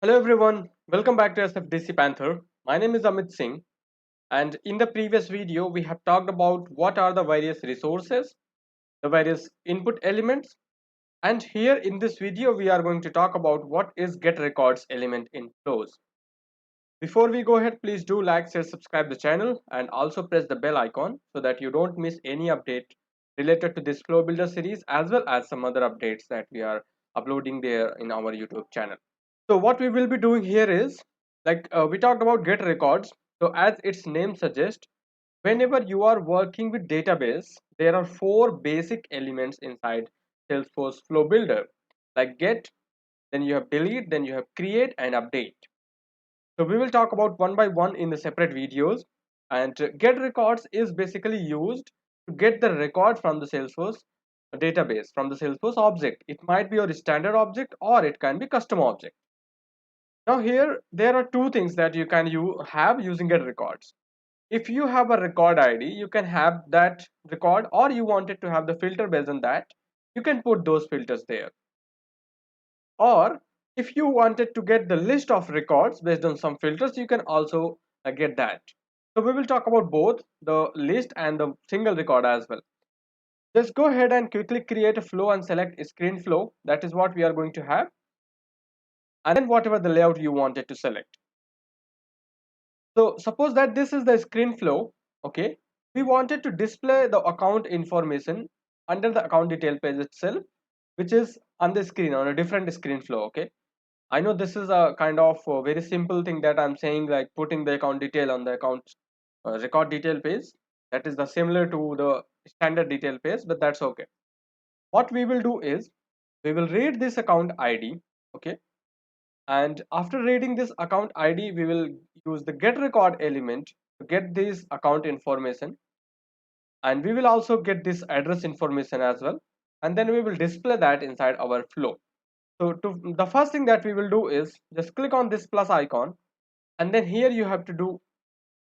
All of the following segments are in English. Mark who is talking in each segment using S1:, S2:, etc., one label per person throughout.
S1: Hello everyone, welcome back to SFDC Panther. My name is Amit Singh, and in the previous video we have talked about what are the various resources, the various input elements, and here in this video we are going to talk about what is get records element in flows. Before we go ahead, please do like, share, subscribe the channel and also press the bell icon so that you don't miss any update related to this flow builder series as well as some other updates that we are uploading there in our YouTube channel. So what we will be doing here is we talked about get records. So as its name suggests, whenever you are working with database, there are four basic elements inside Salesforce Flow Builder, like get, then you have delete, then you have create and update. So we will talk about one by one in the separate videos. And get records is basically used to get the record from the Salesforce database, from the Salesforce object. It might be your standard object or it can be custom object. Now here there are two things that you have using get records. If you have a record ID, you can have that record, or you wanted to have the filter based on that, you can put those filters there. Or if you wanted to get the list of records based on some filters, you can also get that. So we will talk about both the list and the single record as well. Just go ahead and quickly create a flow and select screen flow. That is what we are going to have. And then whatever the layout you wanted to select. So suppose that this is the screen flow, okay. We wanted to display the account information under the account detail page itself, which is on the screen on a different screen flow, okay. I know this is a kind of a very simple thing that I'm saying, like putting the account detail on the account record detail page. That is the similar to the standard detail page, but that's okay. What we will do is we will read this account ID, okay, and after reading this account ID we will use the get record element to get this account information, and we will also get this address information as well, and then we will display that inside our flow. So the first thing that we will do is just click on this plus icon, and then here you have to do,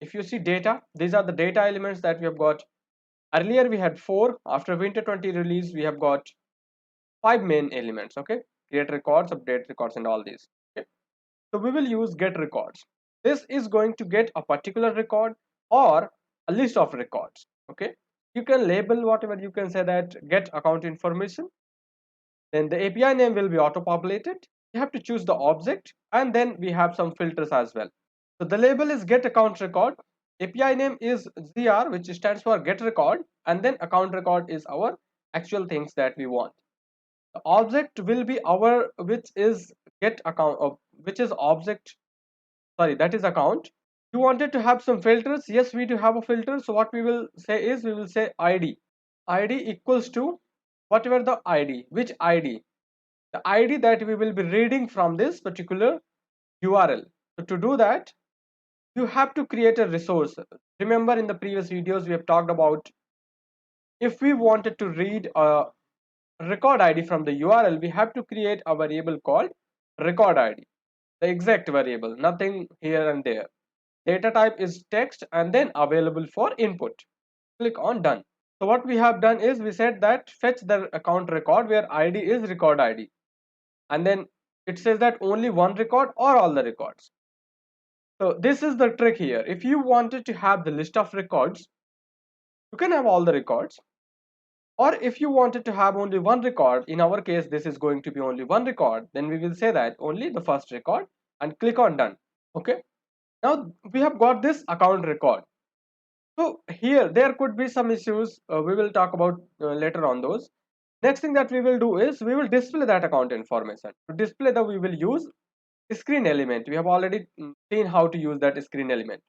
S1: if you see data, these are the data elements that we have got. Earlier we had 4, after winter 20 release we have got 5 main elements, okay, create records, update records and all these, okay. So we will use get records. This is going to get a particular record or a list of records, okay. You can label whatever, you can say that get account information, then the API name will be auto populated. You have to choose the object, and then we have some filters as well. So the label is get account record, API name is ZR, which stands for get record, and then account record is our actual things that we want. The object will be our, which is get account, which is object, sorry, that is account. You wanted to have some filters, yes, we do have a filter. So what we will say is we will say id equals to whatever the id, which id, the id that we will be reading from this particular url. So to do that, you have to create a resource. Remember, in the previous videos we have talked about, if we wanted to read a record id from the url, we have to create a variable called record id, the exact variable, nothing here and there. Data type is text and then available for input. Click on done. So what we have done is we said that fetch the account record where id is record id, and then it says that only one record or all the records. So this is the trick here. If you wanted to have the list of records, you can have all the records, or if you wanted to have only one record, in our case this is going to be only one record, then we will say that only the first record and click on done, okay. Now we have got this account record. So here there could be some issues, we will talk about later on those. Next thing that we will do is we will display that account information. To display that, we will use screen element. We have already seen how to use that screen element.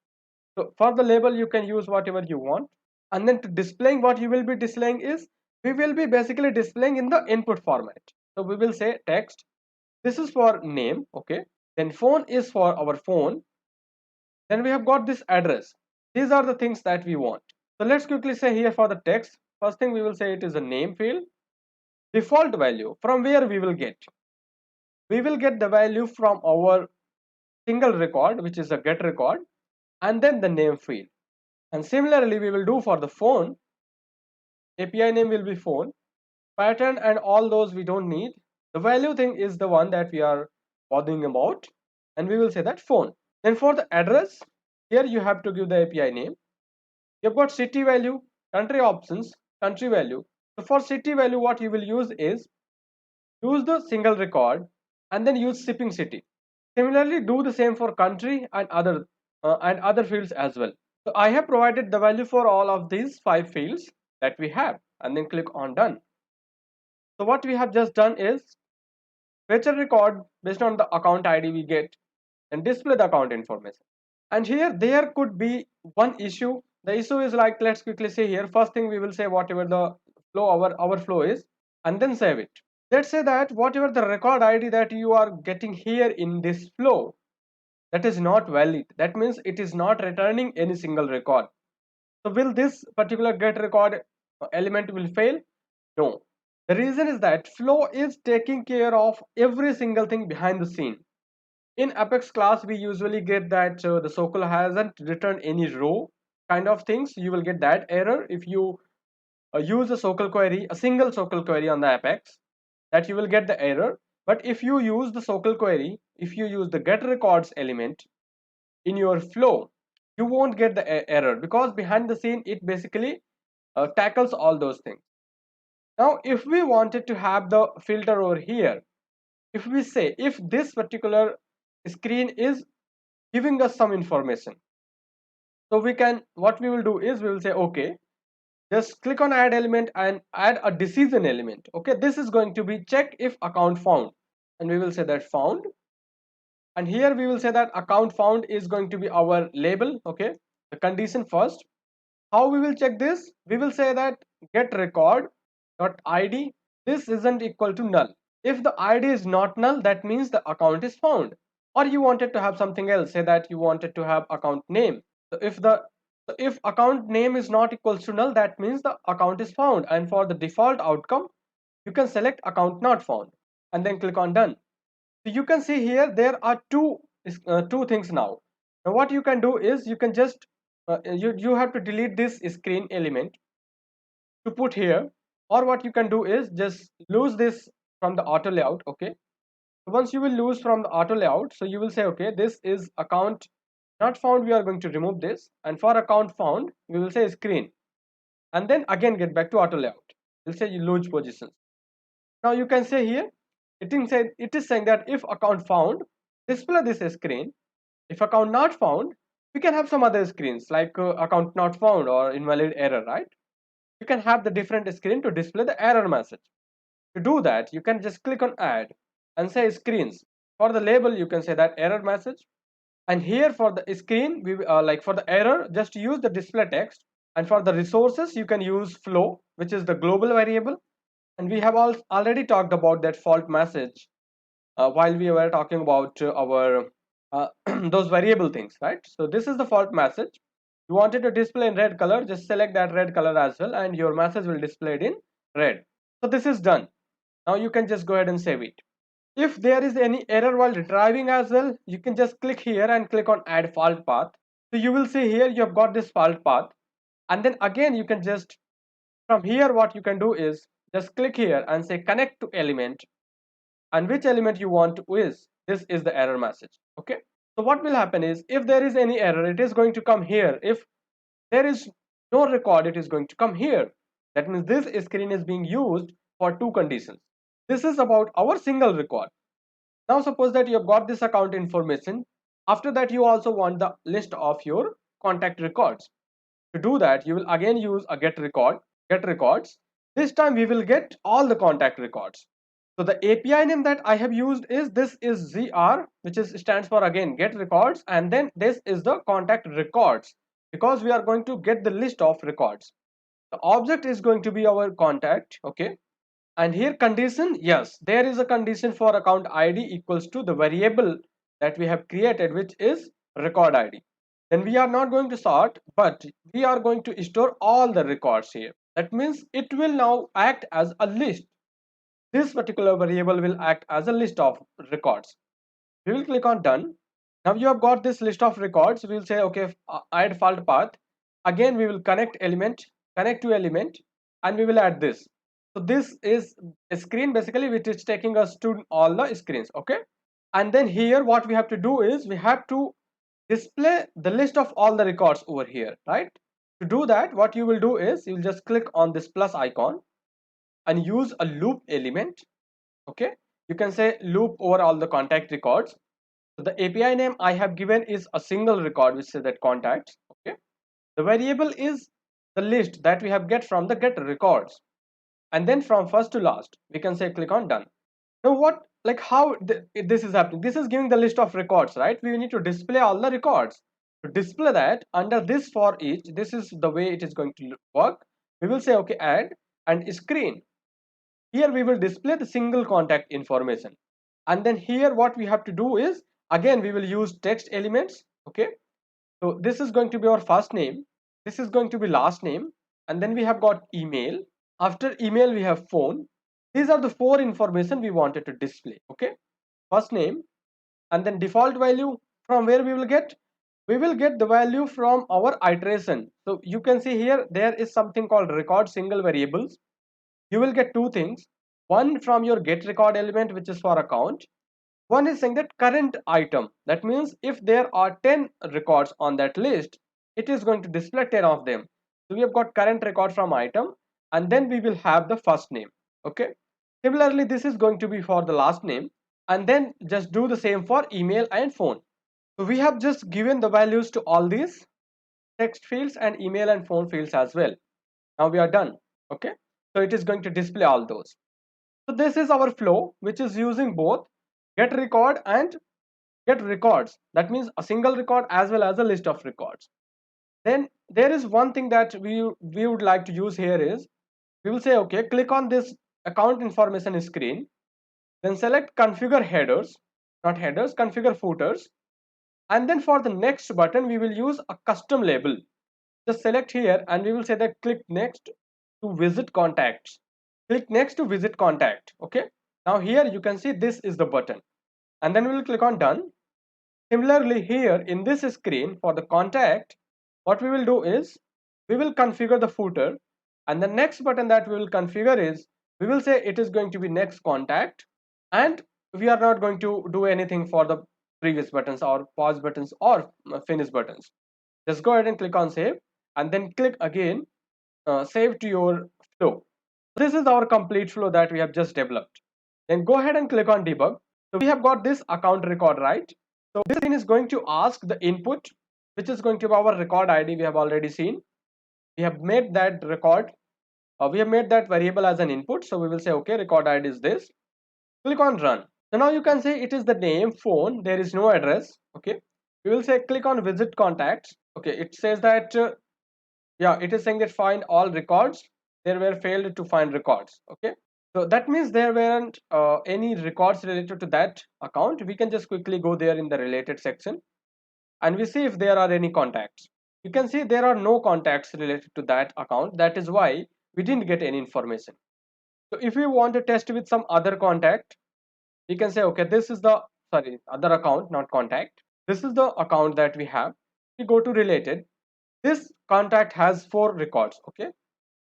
S1: So for the label you can use whatever you want, and then to displaying, what you will be displaying is we will be basically displaying in the input format. So we will say text, this is for name, okay, then phone is for our phone, then we have got this address. These are the things that we want. So let's quickly say here for the text, first thing we will say it is a name field. Default value, from where we will get, we will get the value from our single record, which is a get record, and then the name field. And similarly we will do for the phone. API name will be phone, pattern and all those we don't need. The value thing is the one that we are bothering about. and we will say that phone. Then for the address, here you have to give the API name. You've got city value, country options, country value. So for city value, what you will use is use the single record and then use shipping city. Similarly, do the same for country and other fields as well. So I have provided the value for all of these 5 fields that we have, and then click on done. So what we have just done is fetch a record based on the account ID we get and display the account information. And here there could be one issue. The issue is like, let's quickly say here, first thing we will say whatever the flow our flow is, and then save it. Let's say that whatever the record ID that you are getting here in this flow, that is not valid. That means it is not returning any single record. So will this particular get record element will fail? No. The reason is that flow is taking care of every single thing behind the scene. In Apex class, we usually get that the SOQL hasn't returned any row kind of things. You will get that error if you use a SOQL query, a single SOQL query on the Apex, that you will get the error. But if you use the SOQL query, if you use the get records element in your flow, you won't get the error, because behind the scene it basically tackles all those things. Now if we wanted to have the filter over here, if we say if this particular screen is giving us some information, so we can, what we will do is we will say okay, just click on add element and add a decision element. Okay, this is going to be check if account found, and we will say that found, and here we will say that account found is going to be our label. Okay, the condition first. How we will check this? We will say that get record dot id, this isn't equal to null. If the id is not null, that means the account is found. Or you wanted to have something else, say that you wanted to have account name. So if account name is not equals to null, that means the account is found, and for the default outcome you can select account not found and then click on done. So you can see here there are two things now. Now what you can do is you can just you have to delete this screen element to put here, or what you can do is just lose this from the auto layout. Okay, once you will lose from the auto layout, so you will say okay, this is account not found, we are going to remove this, and for account found we will say screen, and then again get back to auto layout. We'll say you lose positions. Now you can say here it is saying that if account found, display this screen. If account not found, we can have some other screens like account not found or invalid error, right? You can have the different screen to display the error message. To do that, you can just click on add and say screens. For the label, you can say that error message, and here for the screen, we like for the error, just use the display text, and for the resources, you can use flow, which is the global variable, and we have already talked about that fault message while we were talking about our those variable things, right? So this is the fault message. You wanted to display in red color, just select that red color as well, and your message will display it in red. So this is done. Now you can just go ahead and save it. If there is any error while retrieving as well, you can just click here and click on add fault path. So you will see here you have got this fault path, and then again you can just, from here what you can do is just click here and say connect to element, and which element you want to is, this is the error message. Okay, so what will happen is if there is any error, it is going to come here. If there is no record, it is going to come here. That means this screen is being used for two conditions. This is about our single record. Now suppose that you have got this account information. After that you also want the list of your contact records. To do that, you will again use a get records. This time we will get all the contact records. So the API name that I have used is, this is ZR, which is stands for again get records, and then this is the contact records, because we are going to get the list of records. The object is going to be our contact. Okay, and here condition, yes, there is a condition for account ID equals to the variable that we have created, which is record ID. Then we are not going to sort, but we are going to store all the records here. That means it will now act as a list. This particular variable will act as a list of records. We will click on done. Now you have got this list of records. We will say okay, add fault path. Again we will connect to element, and we will add this. So this is a screen basically which is taking us to all the screens. Okay, And then here what we have to do is we have to display the list of all the records over here, right? To do that, what you will do is you'll just click on this plus icon and use a loop element. Okay, you can say loop over all the contact records. So the API name I have given is a single record which says that contacts. Okay, the variable is the list that we have get from the get records, and then from first to last we can say click on done. Now what, like how this is happening, this is giving the list of records, right? We need to display all the records. To display that under this for each, this is the way it is going to work. We will say okay, add and screen. Here we will display the single contact information, and then here what we have to do is again we will use text elements. Okay, so this is going to be our first name, this is going to be last name, and then we have got email. After email we have phone. These are the four information we wanted to display. Okay, first name, and then default value. From where we will get, we will get the value from our iteration. So you can see here there is something called record single variables. You will get two things, one from your get record element which is for account. One is saying that current item, that means if there are 10 records on that list, it is going to display 10 of them. So we have got current record from item, and then we will have the first name. Okay, similarly this is going to be for the last name, and then just do the same for email and phone. So we have just given the values to all these text fields and email and phone fields as well. Now we are done. Okay, so it is going to display all those. So this is our flow which is using both get record and get records. That means a single record as well as a list of records. Then there is one thing that we would like to use here is we will say okay, click on this account information screen, then select configure headers, not headers, configure footers, and then for the next button we will use a custom label. Just select here and we will say that click next to visit contacts, click next to visit contact. Okay, now here you can see this is the button, and then we will click on done. Similarly here in this screen for the contact, what we will do is we will configure the footer, and the next button that we will configure is we will say it is going to be next contact, and we are not going to do anything for the previous buttons or pause buttons or finish buttons. Just go ahead and click on save, and then click again save to your flow. This is our complete flow that we have just developed. Then go ahead and click on debug. So we have got this account record, right? So this thing is going to ask the input, which is going to be our record ID. We have already seen. We have made that record. We have made that variable as an input. So we will say, okay, record ID is this. Click on run. So now you can say it is the name, phone. There is no address. Okay. We will say click on visit contacts. Okay. It says that, yeah, it is saying that find all records. There were failed to find records. Okay. So that means there weren't any records related to that account. We can just quickly go there in the related section and we see if there are any contacts. You can see there are no contacts related to that account. That is why we didn't get any information. So if we want to test with some other contact, we can say, okay, this is the, sorry, other account, not contact. This is the account that we have. We go to related. This contact has 4 records. Okay.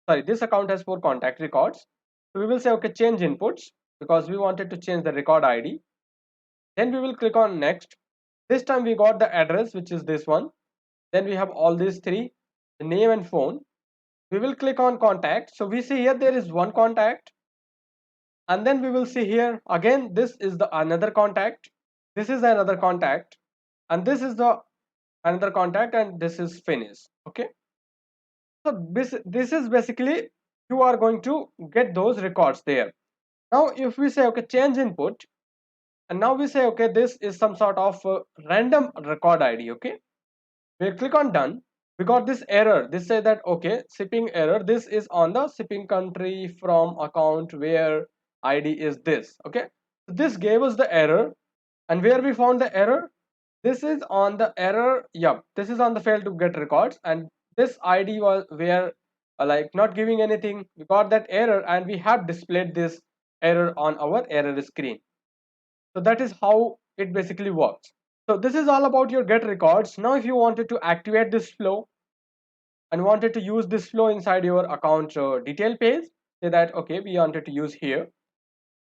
S1: Sorry, this account has 4 contact records. So we will say, okay, change inputs because we wanted to change the record ID. Then we will click on next. This time we got the address, which is this one. Then we have all these 3, the name and phone. We will click on contact. So we see here there is one contact. And then we will see here again, this is the another contact. This is another contact. And this is the another contact, and this is finish. Okay. So this is basically you are going to get those records there. Now if we say okay, change input, and now we say okay, this is some sort of random record ID. Okay, we click on done. We got this error. This say that okay, shipping error. This is on the shipping country from account where ID is this. Okay, so this gave us the error, and where we found the error. This is on the error. Yeah, this is on the fail to get records, and this ID was where like not giving anything. We got that error, and we have displayed this error on our error screen. So that is how it basically works. So this is all about your get records. Now if you wanted to activate this flow and wanted to use this flow inside your account detail page, say that okay, we wanted to use here.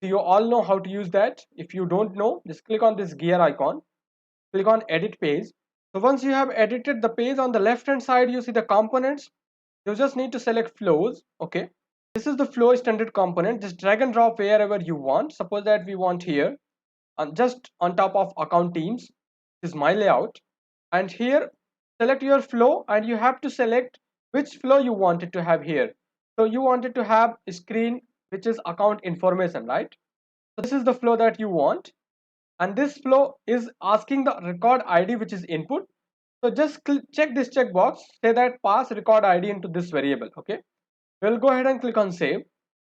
S1: So you all know how to use that. If you don't know, just click on this gear icon, click on edit page. So once you have edited the page, on the left hand side you see the components. You just need to select flows. Okay, this is the flow standard component. Just drag and drop wherever you want. Suppose that we want here, and just on top of account teams. This is my layout, and here select your flow, and you have to select which flow you wanted to have here. So you wanted to have a screen which is account information, right? So this is the flow that you want, and this flow is asking the record ID which is input. So just check this checkbox, say that pass record ID into this variable. Okay, we'll go ahead and click on save,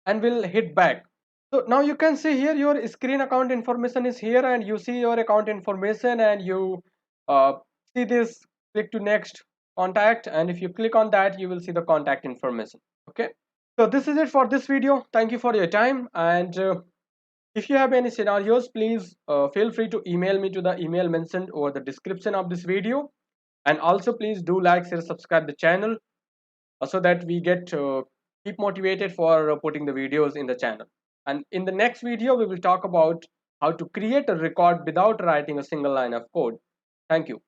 S1: and we'll hit back. So now you can see here your screen account information is here, and you see your account information, and you uh, see this click to next contact, and if you click on that you will see the contact information. Okay, so this is it for this video. Thank you for your time, and if you have any scenarios, please feel free to email me to the email mentioned over the description of this video, and also please do like, share, subscribe the channel so that we get keep motivated for putting the videos in the channel. And in the next video we will talk about how to create a record without writing a single line of code. Thank you.